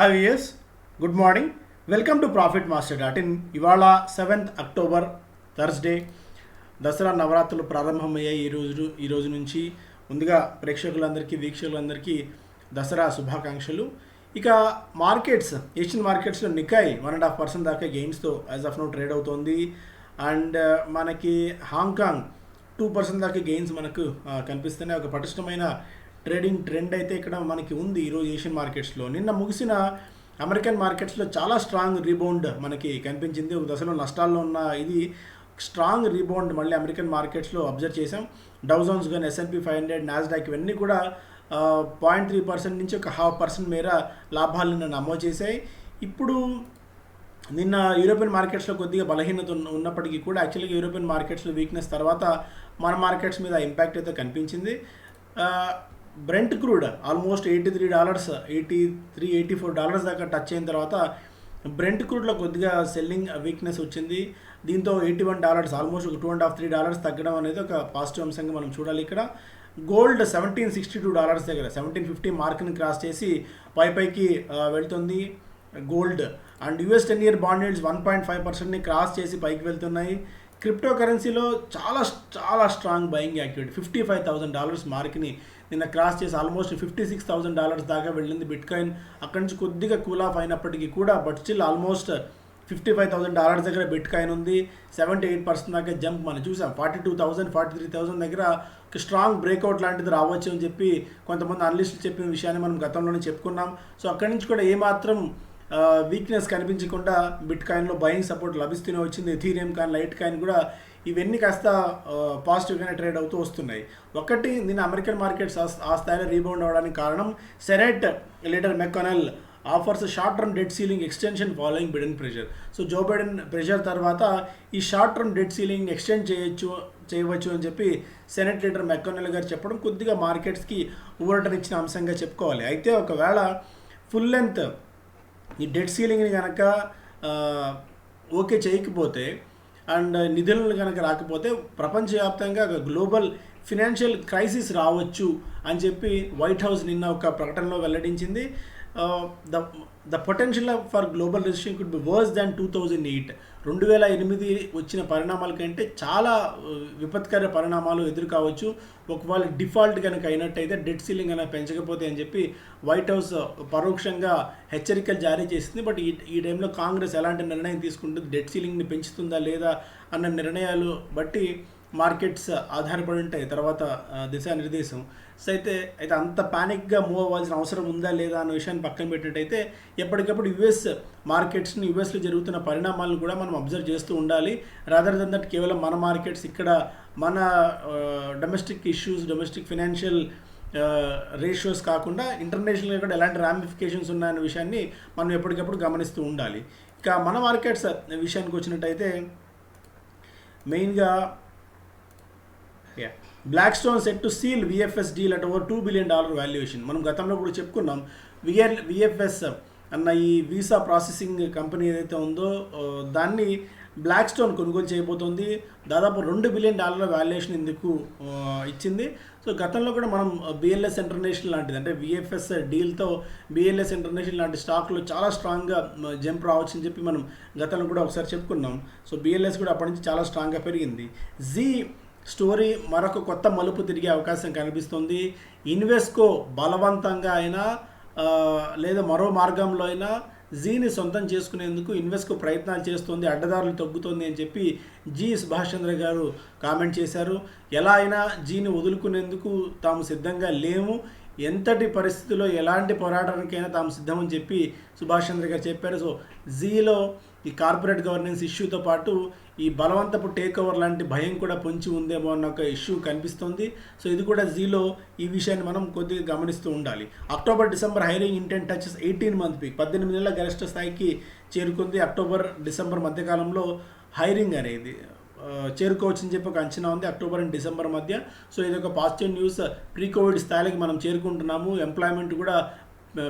Hi viewers, good morning. Welcome to profit master dot in. ఇవాళ 7th October Thursday. Dasara నవరాత్రులు ప్రారంభమయ్యాయి ఈ రోజు నుంచి. ముందుగా ప్రేక్షకులందరికీ వీక్షకులందరికీ దసరా శుభాకాంక్షలు. ఇక మార్కెట్స్, ఏషియన్ మార్కెట్స్లో నికాయ్ 1.5% దాకా గెయిన్స్తో యాజ్ ఆఫ్ నో ట్రేడ్ అవుతోంది. అండ్ మనకి హాంకాంగ్ 2% దాకా గెయిన్స్ మనకు కనిపిస్తున్నాయి. ఒక పటిష్టమైన ట్రేడింగ్ ట్రెండ్ అయితే ఇక్కడ మనకి ఉంది ఈరోజు ఏషియన్ మార్కెట్స్లో. నిన్న ముగిసిన అమెరికన్ మార్కెట్స్లో చాలా స్ట్రాంగ్ రీబౌండ్ మనకి కనిపించింది. ఒక దశలో నష్టాల్లో ఉన్న ఇది స్ట్రాంగ్ రీబౌండ్ మళ్ళీ అమెరికన్ మార్కెట్స్లో అబ్జర్వ్ చేసాం. డౌ జోన్స్ కానీ S&P 500, నాస్డాక్ ఇవన్నీ కూడా 0.3% నుంచి ఒక 0.5% మేర లాభాలను నమోదు చేశాయి. ఇప్పుడు నిన్న యూరోపియన్ మార్కెట్స్లో కొద్దిగా బలహీనత ఉన్నప్పటికీ కూడా యాక్చువల్గా యూరోపియన్ మార్కెట్స్లో వీక్నెస్ తర్వాత మన మార్కెట్స్ మీద ఇంపాక్ట్ అయితే కనిపించింది. బ్రెంట్ క్రూడ్ ఆల్మోస్ట్ $83, $84 దాకా టచ్ అయిన తర్వాత బ్రెంట్ క్రూడ్లో కొద్దిగా సెల్లింగ్ వీక్నెస్ వచ్చింది. దీంతో $81 ఆల్మోస్ట్ ఒక $2.5-3 తగ్గడం అనేది ఒక పాజిటివ్ అంశంగా మనం చూడాలి. ఇక్కడ గోల్డ్ $1762 దగ్గర 1750 మార్క్ని క్రాస్ చేసి పైకి వెళ్తుంది gold. And US 10-year bond yields 1.5%ని క్రాస్ చేసి పైకి వెళ్తున్నాయి. క్రిప్టో కరెన్సీలో చాలా స్ట్రాంగ్ బయింగ్ యాక్టివిటీ. $55,000 మార్క్ని నిన్న క్రాస్ చేసి ఆల్మోస్ట్ $56,000 దాకా వెళ్ళింది బిట్కాయిన్. అక్కడి నుంచి కొద్దిగా కూల్ ఆఫ్ అయినప్పటికీ కూడా బట్ స్టిల్ ఆల్మోస్ట్ $55,000 దగ్గర బిట్కాయిన్ ఉంది. 7-8% దాకా జంప్ మనం చూసాం. 42,000, 43,000 దగ్గర ఒక స్ట్రాంగ్ బ్రేక్అవుట్ లాంటిది రావచ్చు అని చెప్పి కొంతమంది అనలిస్టులు చెప్పిన విషయాన్ని మనం గతంలోనే చెప్పుకున్నాం. సో అక్కడి నుంచి కూడా ఏమాత్రం వీక్నెస్ కనిపించకుండా బిట్కాయిన్లో బయింగ్ సపోర్ట్ లభిస్తూనే వచ్చింది. ఎథీరియం కాయిన్, లైట్ కాయిన్ కూడా ఇవన్నీ కాస్త పాజిటివ్గానే ట్రేడ్ అవుతూ వస్తున్నాయి. ఒకటి, నిన్న అమెరికన్ మార్కెట్స్ ఆ స్థాయిలో రీబౌండ్ అవ్వడానికి కారణం senate leader McConnell offers short term debt ceiling extension following Biden pressure. So Joe Biden pressure తర్వాత ఈ short term debt ceiling extend చేయవచ్చు అని చెప్పి సెనెట్ లీడర్ మెక్కనెల్ గారు చెప్పడం కొద్దిగా మార్కెట్స్కి ఊరటనిచ్చిన అంశంగా చెప్పుకోవాలి. అయితే ఒకవేళ ఫుల్ లెంత్ ఈ డెట్ సీలింగ్ని కనుక ఓకే చేయకపోతే అండ్ నిధులను కనుక రాకపోతే ప్రపంచవ్యాప్తంగా గ్లోబల్ ఫినాన్షియల్ క్రైసిస్ రావచ్చు అని చెప్పి వైట్ హౌస్ నిన్న ఒక ప్రకటనలో వెల్లడించింది. The potential for global recession could be verse దాన్ 2008. 2008 వచ్చిన పరిణామాల కంటే చాలా విపత్కర పరిణామాలు ఎదురు కావచ్చు ఒకవేళ డిఫాల్ట్ కనుక అయినట్టయితే, డెట్ సీలింగ్ కనుక పెంచకపోతే అని చెప్పి వైట్ హౌస్ పరోక్షంగా హెచ్చరికలు జారీ చేసింది. బట్ ఈ టైంలో కాంగ్రెస్ ఎలాంటి నిర్ణయం తీసుకుంటుంది, డెట్ సీలింగ్ని పెంచుతుందా లేదా అన్న నిర్ణయాలు బట్టి మార్కెట్స్ ఆధారపడి ఉంటాయి తర్వాత దిశానిర్దేశం. సో అయితే అంత ప్యానిక్గా మూవ్ అవ్వాల్సిన అవసరం ఉందా లేదా అన్న విషయాన్ని పక్కన పెట్టినట్టయితే ఎప్పటికప్పుడు యుఎస్ మార్కెట్స్ని, యుఎస్లో జరుగుతున్న పరిణామాలను కూడా మనం అబ్జర్వ్ చేస్తూ ఉండాలి. రాదర్ దెన్ దట్ కేవలం మన మార్కెట్స్ ఇక్కడ మన domestic issues, domestic financial ratios కాకుండా ఇంటర్నేషనల్గా కూడా ఎలాంటి రామిఫికేషన్స్ ఉన్నాయన్న విషయాన్ని మనం ఎప్పటికప్పుడు గమనిస్తూ ఉండాలి. ఇక మన మార్కెట్స్ విషయానికి వచ్చినట్టయితే మెయిన్గా Blackstone set to seal VFS deal at over $2 billion valuation. మనం గతంలో కూడా చెప్పుకున్నాం. VFS అన్న ఈ వీసా ప్రాసెసింగ్ కంపెనీ ఏదైతే ఉందో దాన్ని బ్లాక్ స్టోన్ కొనుగోలు చేయబోతోంది. దాదాపు $2 billion వాల్యుయేషన్ ఇందుకు ఇచ్చింది. సో గతంలో కూడా మనం BLS ఇంటర్నేషనల్ లాంటిది, అంటే VFS డీల్తో BLS ఇంటర్నేషనల్ లాంటి స్టాక్లో చాలా స్ట్రాంగ్గా జంప్ రావచ్చు అని చెప్పి మనం గతంలో కూడా ఒకసారి చెప్పుకున్నాం. సో BLS కూడా అప్పటి నుంచి చాలా స్ట్రాంగ్గా పెరిగింది. జీ స్టోరీ మరొక కొత్త మలుపు తిరిగే అవకాశం కనిపిస్తుంది. ఇన్వెస్కో బలవంతంగా అయినా లేదా మరో మార్గంలో అయినా జీని సొంతం చేసుకునేందుకు ఇన్వెస్కో ప్రయత్నాలు చేస్తుంది, అడ్డదారులు తగ్గుతుంది అని చెప్పి సుభాష్ చంద్ర గారు కామెంట్ చేశారు. ఎలా అయినా జీని వదులుకునేందుకు తాము సిద్ధంగా లేము, ఎంతటి పరిస్థితుల్లో ఎలాంటి పోరాటానికైనా తాము సిద్ధమని చెప్పి సుభాష్ చంద్ర గారు చెప్పారు. సో జీలో ఈ కార్పొరేట్ గవర్నెన్స్ ఇష్యూతో పాటు ఈ బలవంతపు టేక్ ఓవర్ లాంటి భయం కూడా పొంచి ఉందేమో అన్న ఒక ఇష్యూ కనిపిస్తుంది. సో ఇది కూడా జీలో ఈ విషయాన్ని మనం కొద్దిగా గమనిస్తూ ఉండాలి. October-December hiring intent touches 18-month peak, 18 నెలల గరిష్ట స్థాయికి చేరుకుంది. అక్టోబర్-డిసెంబర్ మధ్యకాలంలో హైరింగ్ అనేది చేరుకోవచ్చని చెప్పి ఒక అంచనా ఉంది అక్టోబర్ అండ్ డిసెంబర్ మధ్య. సో ఇది ఒక పాజిటివ్ న్యూస్. ప్రీ కోవిడ్ స్థాయికి మనం చేరుకుంటున్నాము. ఎంప్లాయ్మెంట్ కూడా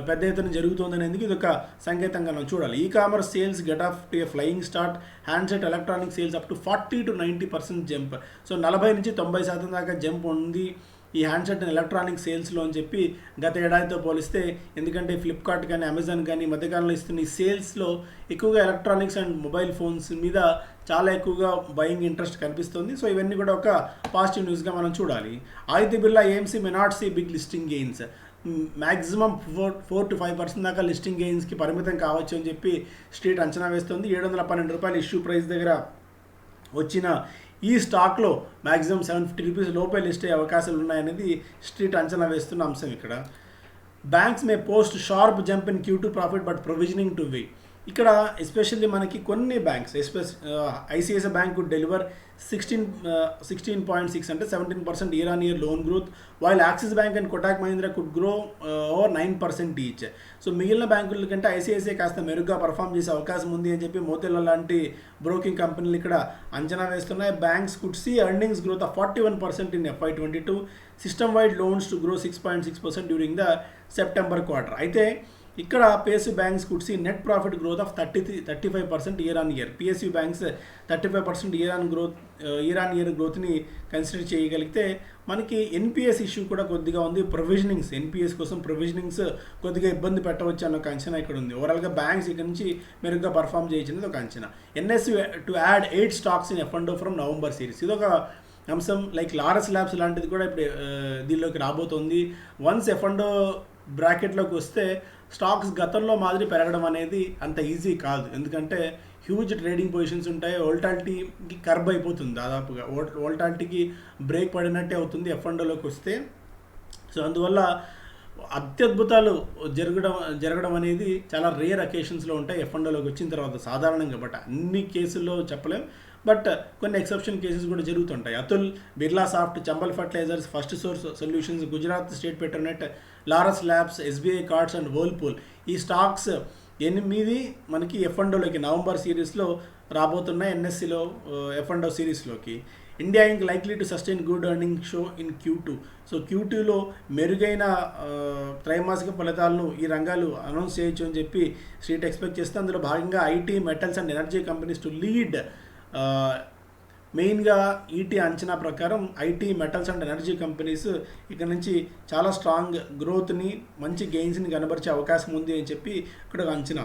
పెద్ద ఎత్తున జరుగుతుందనేందుకు ఇది ఒక సంకేతంగా మనం చూడాలి. Commerce sales get off to A flying start. Handset electronic sales up to 40-90% jump. So 40 నుంచి 90% దాకా జంప్ ఉంది. ఈ హ్యాండ్సెట్ అండ్ ఎలక్ట్రానిక్ సేల్స్లో అని చెప్పి గత ఏడాదితో పోలిస్తే. ఎందుకంటే ఫ్లిప్కార్ట్ కానీ అమెజాన్ కానీ మధ్యకాలంలో ఇస్తున్న ఈ సేల్స్లో ఎక్కువగా ఎలక్ట్రానిక్స్ అండ్ మొబైల్ ఫోన్స్ మీద చాలా ఎక్కువగా బయింగ్ ఇంట్రెస్ట్ కనిపిస్తుంది. సో ఇవన్నీ కూడా ఒక పాజిటివ్ న్యూస్గా మనం చూడాలి. Aditya Birla AMC may not see big listing gains. Maximum 4 to 5% దాకా లిస్టింగ్ గెయిన్స్కి పరిమితం కావచ్చు అని చెప్పి స్ట్రీట్ అంచనా వేస్తుంది. ₹712 ఇష్యూ ప్రైస్ దగ్గర వచ్చిన ఈ స్టాక్లో మ్యాక్సిమం ₹750 లోపే లిస్ట్ అయ్యే అవకాశాలు ఉన్నాయనేది స్ట్రీట్ అంచనా వేస్తున్న అంశం ఇక్కడ. Banks may post sharp jump in Q2 profit but provisioning to weigh. ఇక్కడ ఎస్పెషల్లీ మనకి కొన్ని banks ICICI bank would deliver 16.6 అంటే 17% year on year loan growth, while Axis bank and Kotak Mahindra could grow over 9% each. So మిగిలిన బ్యాంకుల కంటే ICICI కాస్త మెరుగ్గా perform చేసే అవకాశం ఉంది అని చెప్పి మోతిలాల్ లాంటి బ్రోకింగ్ కంపెనీలు ఇక్కడ అంచనా వేస్తున్నాయి. Banks could see earnings growth of 41% in FY22, system wide loans to grow 6.6% during the September quarter. అయితే ఇక్కడ PSU banks could see net profit growth of 35% year on year. PSU banks 35% year on year గ్రోత్ని consider చేయగలిగితే మనకి NPS issue కూడా కొద్దిగా ఉంది. ప్రొవిజనింగ్స్ NPS కోసం ప్రొవిజనింగ్స్ కొద్దిగా ఇబ్బంది పెట్టవచ్చు అన్న ఒక అంచనా ఇక్కడ ఉంది. ఓవరాల్గా బ్యాంక్స్ ఇక్కడ నుంచి మెరుగ్గా పర్ఫామ్ చేయించినది ఒక అంచనా. NSE to add 8 stocks in F&O from November series. ఇదొక అంశం. లైక్ లారస్ ల్యాబ్స్ లాంటిది కూడా ఇప్పుడు దీనిలోకి రాబోతోంది. వన్స్ F&O బ్రాకెట్లోకి వస్తే స్టాక్స్ గతంలో మాదిరి పెరగడం అనేది అంత ఈజీ కాదు. ఎందుకంటే హ్యూజ్ ట్రేడింగ్ పొజిషన్స్ ఉంటాయి. వోల్టాలిటీకి కర్బ్ అయిపోతుంది దాదాపుగా. వోల్టాలిటీకి బ్రేక్ పడినట్టే అవుతుంది F&Oలోకి వస్తే. సో అందువల్ల అత్యద్భుతాలు జరగడం అనేది చాలా రేర్ అకేషన్స్లో ఉంటాయి F&Oలోకి వచ్చిన తర్వాత సాధారణంగా. బట్ అన్ని కేసుల్లో చెప్పలేం, బట్ కొన్ని ఎక్సెప్షన్ కేసెస్ కూడా జరుగుతుంటాయి. Atul, Birlasoft, Chambal fertilisers, first source solutions, Gujarat state Petronet, Laurus labs, SBI cards and Whirlpool ఈ స్టాక్స్ 8 మనకి F&Oలోకి నవంబర్ సిరీస్లో రాబోతున్నాయి. NSEలో F&O సిరీస్లోకి. India Inc likely to sustain good earning show in Q2. సో Q2లో మెరుగైన త్రైమాసిక ఫలితాలను ఈ రంగాలు అనౌన్స్ చేయొచ్చు అని చెప్పి స్ట్రీట్ ఎక్స్పెక్ట్ చేస్తే అందులో భాగంగా IT, metals and energy companies to lead. మెయిన్గా ఈటీ అంచనా ప్రకారం IT, metals and energy companies ఇక్కడ నుంచి చాలా స్ట్రాంగ్ గ్రోత్ని, మంచి గెయిన్స్ని కనబరిచే అవకాశం ఉంది అని చెప్పి ఇక్కడ ఒక అంచనా.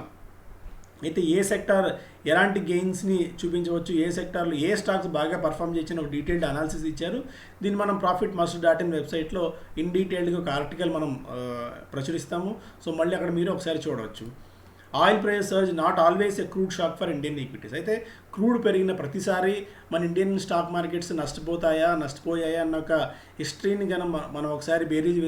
అయితే ఏ సెక్టార్ ఎలాంటి గెయిన్స్ని చూపించవచ్చు, ఏ సెక్టార్లో ఏ స్టాక్స్ బాగా పర్ఫామ్ చేసిన ఒక డీటెయిల్డ్ అనాలిసిస్ ఇచ్చారు. దీన్ని మనం profitmaster.in వెబ్సైట్లో ఇన్ డీటెయిల్డ్గా ఒక ఆర్టికల్ మనం ప్రచురిస్తాము. సో మళ్ళీ అక్కడ మీరు ఒకసారి చూడవచ్చు. Oil price surge not always a crude shock for Indian equities. అయితే క్రూడ్ పెరిగిన ప్రతిసారి మన ఇండియన్ స్టాక్ మార్కెట్స్ నష్టపోయాయా అన్న ఒక హిస్టరీని కనుక మనం ఒకసారి బేరీజ్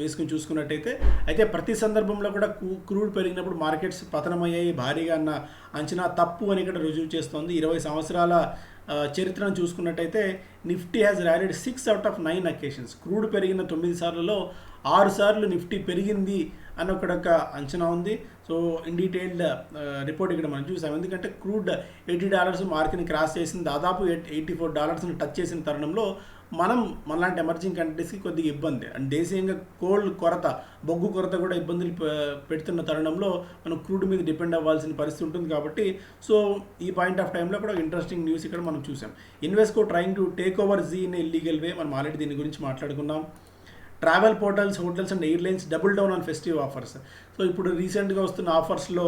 వేసుకుని చూసుకున్నట్టయితే అయితే ప్రతి సందర్భంలో కూడా క్రూడ్ పెరిగినప్పుడు మార్కెట్స్ పతనమయ్యాయి భారీగా అన్న అంచనా తప్పు అని ఇక్కడ రుజువు చేస్తోంది. 20 సంవత్సరాల చరిత్రను చూసుకున్నట్టయితే Nifty has rallied 6 out of 9 occasions. Crude పెరిగిన 9 సార్లలో 6 సార్లు నిఫ్టీ పెరిగింది అని ఒక అంచనా ఉంది. సో ఇన్ డీటెయిల్డ్ రిపోర్ట్ ఇక్కడ మనం చూసాం. ఎందుకంటే క్రూడ్ $80 మార్క్ని క్రాస్ చేసింది, దాదాపు $84 టచ్ చేసిన తరుణంలో మనలాంటి ఎమర్జింగ్ కంట్రీస్కి కొద్దిగా ఇబ్బంది. అండ్ దేశీయంగా బొగ్గు కొరత కూడా ఇబ్బందులు పెడుతున్న తరుణంలో మనం క్రూడ్ మీద డిపెండ్ అవ్వాల్సిన పరిస్థితి ఉంటుంది. కాబట్టి సో ఈ పాయింట్ ఆఫ్ టైంలో కూడా ఇంట్రెస్టింగ్ న్యూస్ ఇక్కడ మనం చూసాం. Invesco trying to take over Zee in illegal way. మనం ఆల్రెడీ దీని గురించి మాట్లాడుకున్నాం. Travel portals, hotels and airlines double down on festive offers. So ఇప్పుడు రీసెంట్గా వస్తున్న ఆఫర్స్లో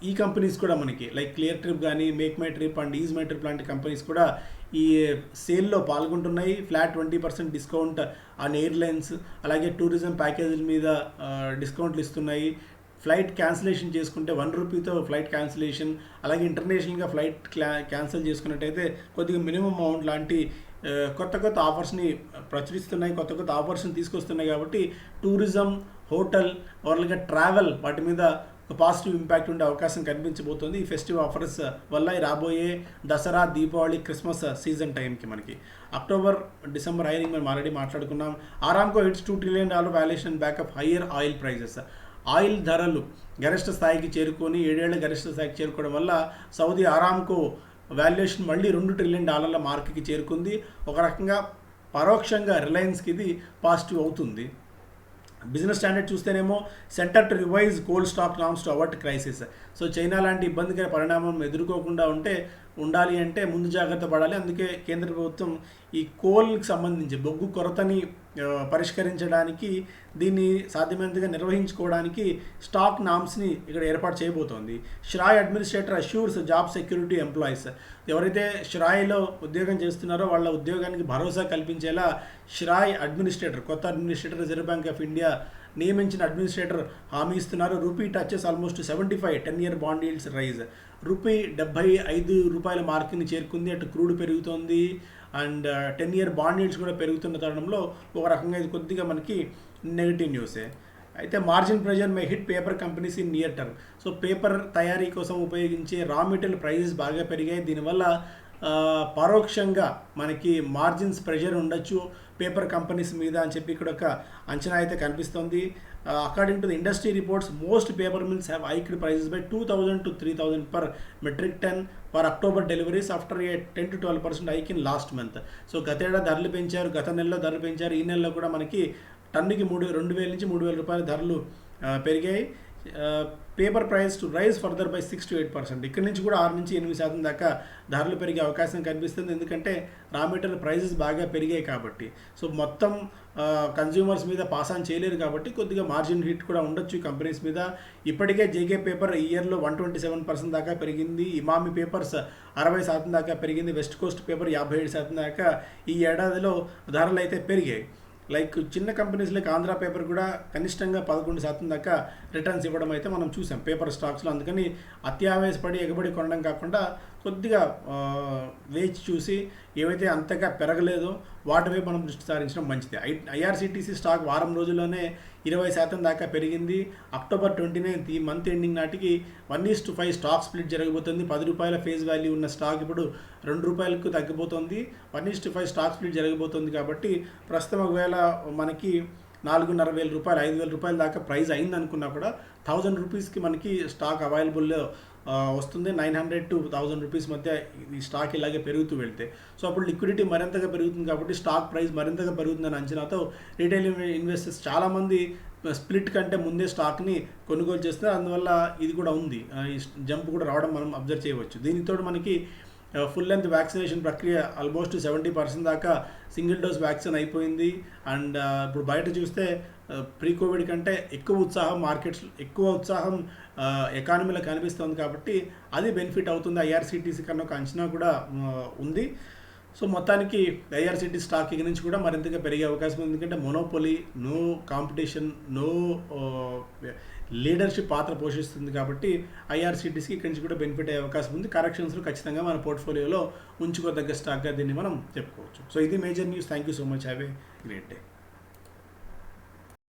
ఈ కంపెనీస్ కూడా మనకి లైక్ క్లియర్ ట్రిప్ కానీ, MakeMyTrip and EaseMyTrip లాంటి కంపెనీస్ కూడా ఈ సేల్లో పాల్గొంటున్నాయి. ఫ్లాట్ 20% డిస్కౌంట్ ఆన్ ఎయిర్లైన్స్, అలాగే టూరిజం ప్యాకేజీల మీద డిస్కౌంట్లు ఇస్తున్నాయి. ఫ్లైట్ క్యాన్సిలేషన్ చేసుకుంటే ₹1 ఫ్లైట్ క్యాన్సిలేషన్, అలాగే ఇంటర్నేషనల్గా ఫ్లైట్ క్యాన్సిల్ చేసుకున్నట్టయితే కొద్దిగా మినిమం అమౌంట్ లాంటి కొత్త ఆఫర్స్ని ప్రచురిస్తున్నాయి, కొత్త ఆఫర్స్ని తీసుకొస్తున్నాయి. కాబట్టి టూరిజం, హోటల్, ఓవర్గా ట్రావెల్ వాటి మీద ఒక పాజిటివ్ ఇంపాక్ట్ ఉండే అవకాశం కనిపించబోతుంది ఈ ఫెస్టివ్ ఆఫర్స్ వల్ల. రాబోయే దసరా, దీపావళి, క్రిస్మస్ సీజన్ టైంకి మనకి అక్టోబర్, డిసెంబర్ హైరింగ్ మనం ఆల్రెడీ మాట్లాడుకున్నాం. Aramco hits $2 trillion valuation back up higher oil prices. Oil ధరలు గరిష్ట స్థాయికి చేరుకొని 7 ఏళ్ల గరిష్ట స్థాయికి చేరుకోవడం వల్ల సౌదీ ఆరామ్కో వాల్యుయేషన్ మళ్ళీ $2 trillion మార్క్కి చేరుకుంది. ఒక రకంగా పరోక్షంగా రిలయన్స్కి ఇది పాజిటివ్ అవుతుంది. బిజినెస్ స్టాండర్డ్ చూస్తేనేమో centre to revise cold stock norms to avert crisis. So China లాంటి ఇబ్బందికర పరిణామం ఎదుర్కోకుండా ఉంటే ఉండాలి అంటే ముందు జాగ్రత్త పడాలి. అందుకే కేంద్ర ప్రభుత్వం ఈ కోల్కి సంబంధించి బొగ్గు కొరతని పరిష్కరించడానికి, దీన్ని సాధ్యమైనంతగా నిర్వహించుకోవడానికి స్టాక్ నామ్స్ని ఇక్కడ ఏర్పాటు చేయబోతోంది. Srei administrator assures job security employees. ఎవరైతే ష్రాయ్లో ఉద్యోగం చేస్తున్నారో వాళ్ళ ఉద్యోగానికి భరోసా కల్పించేలా ష్రాయ్ అడ్మినిస్ట్రేటర్, కొత్త administrator Reserve Bank of India నియమించిన అడ్మినిస్ట్రేటర్ హామీ ఇస్తున్నారు. Rupee touches almost 75, 10-year bond yields rise. Rupee 75 రూపాయల మార్కుని చేరుకుంది. అటు క్రూడ్ పెరుగుతోంది అండ్ 10-year బాండ్ ఈల్డ్స్ కూడా పెరుగుతున్న తరుణంలో ఒక రకంగా ఇది కొద్దిగా మనకి నెగిటివ్ న్యూసే. అయితే margin pressure May hit paper companies in near term. So paper తయారీ కోసం ఉపయోగించే రా మెటీరియల్ ప్రైజెస్ బాగా పెరిగాయి. దీనివల్ల పరోక్షంగా మనకి మార్జిన్స్ ప్రెషర్ ఉండొచ్చు పేపర్ కంపెనీస్ మీద అని చెప్పి ఇక్కడ ఒక అంచనా అయితే కనిపిస్తుంది. According to the industry reports, most paper mills have hiked prices by 2,000 to 3,000 per metric ton for October deliveries after a 10 to 12% hike in last month. So గతేడాది ధరలు పెంచారు, గత నెలలో ధరలు పెంచారు. ఈ నెలలో కూడా మనకి టన్నుకి 2,000 నుంచి 3,000 రూపాయల ధరలు పెరిగాయి. Paper price to rise further by 6 to 8%. ఇక్కడి నుంచి కూడా 6 నుంచి 8% దాకా ధరలు పెరిగే అవకాశం కనిపిస్తుంది. ఎందుకంటే రా మెటీరియల్ ప్రైజెస్ బాగా పెరిగాయి కాబట్టి. సో మొత్తం కన్జ్యూమర్స్ మీద పాస్ ఆన్ చేయలేరు కాబట్టి కొద్దిగా మార్జిన్ హిట్ కూడా ఉండొచ్చు కంపెనీస్ మీద. ఇప్పటికే జేకే పేపర్ ఈ ఇయర్లో 127% దాకా పెరిగింది. ఇమామి పేపర్స్ 60% దాకా పెరిగింది. వెస్ట్ కోస్ట్ పేపర్ 57% దాకా ఈ ఏడాదిలో ధరలు అయితే పెరిగాయి. లైక్ చిన్న కంపెనీస్ లైక్ ఆంధ్ర పేపర్ కూడా కనిష్టంగా 11% దాకా రిటర్న్స్ ఇవ్వడం అయితే మనం చూసాం పేపర్ స్టాక్స్లో. అందుకని అత్యావేశపడి ఎగబడి కొనడం కాకుండా కొద్దిగా వేచి చూసి ఏవైతే అంతగా పెరగలేదో వాటిపై మనం దృష్టి సారించడం మంచిది. ఐఆర్సిటీసీ స్టాక్ వారం రోజుల్లోనే 20% దాకా పెరిగింది. అక్టోబర్ 29 ఈ మంత్ ఎండింగ్ నాటికి 1:5 స్టాక్ స్ప్లిట్ జరగబోతుంది. 10 రూపాయల ఫేస్ వాల్యూ ఉన్న స్టాక్ ఇప్పుడు 2 రూపాయలకు తగ్గిపోతుంది. 1:5 స్టాక్ స్ప్లిట్ జరగబోతుంది కాబట్టి ప్రస్తుతం ఒకవేళ మనకి 4,500 రూపాయలు, 5,000 రూపాయల దాకా ప్రైస్ అయింది అనుకున్నా కూడా 1,000 రూపీస్కి మనకి స్టాక్ అవైలబుల్లో వస్తుంది. 900 to 1,000 రూపీస్ మధ్య ఈ స్టాక్ ఇలాగే పెరుగుతూ వెళ్తే, సో అప్పుడు లిక్విడిటీ మరింతగా పెరుగుతుంది కాబట్టి స్టాక్ ప్రైస్ మరింతగా పెరుగుతుందని అంచనాతో రీటైల్ ఇన్వెస్టర్స్ చాలామంది స్ప్లిట్ కంటే ముందే స్టాక్ని కొనుగోలు చేస్తారు. అందువల్ల ఇది కూడా ఉంది, ఈ జంప్ కూడా రావడం మనం అబ్జర్వ్ చేయవచ్చు. దీనితో మనకి ఫుల్ లెంత్ వ్యాక్సినేషన్ ప్రక్రియ ఆల్మోస్ట్ 70% దాకా సింగిల్ డోస్ వ్యాక్సిన్ అయిపోయింది. అండ్ ఇప్పుడు బయట చూస్తే ప్రీ కోవిడ్ కంటే ఎక్కువ ఉత్సాహం మార్కెట్స్, ఎక్కువ ఉత్సాహం ఎకానమీలో కనిపిస్తుంది కాబట్టి అది బెనిఫిట్ అవుతుంది. ఐఆర్సిటీసీ కన్నా ఒక అంచనా కూడా ఉంది. సో మొత్తానికి ఐఆర్సిటీ స్టాక్ ఇక నుంచి కూడా మరింతగా పెరిగే అవకాశం ఉంది. ఎందుకంటే monopoly, no competition, no leadership పాత్ర పోషిస్తుంది కాబట్టి ఐఆర్సిటీసీకి ఇక్కడి నుంచి కూడా బెనిఫిట్ అయ్యే అవకాశం ఉంది. కరెక్షన్స్లో ఖచ్చితంగా మన పోర్ట్ఫోలియోలో ఉంచుకోదగ్గ స్టాక్గా దీన్ని మనం చెప్పుకోవచ్చు. సో ఇది major news. Thank you so much. Have a great day.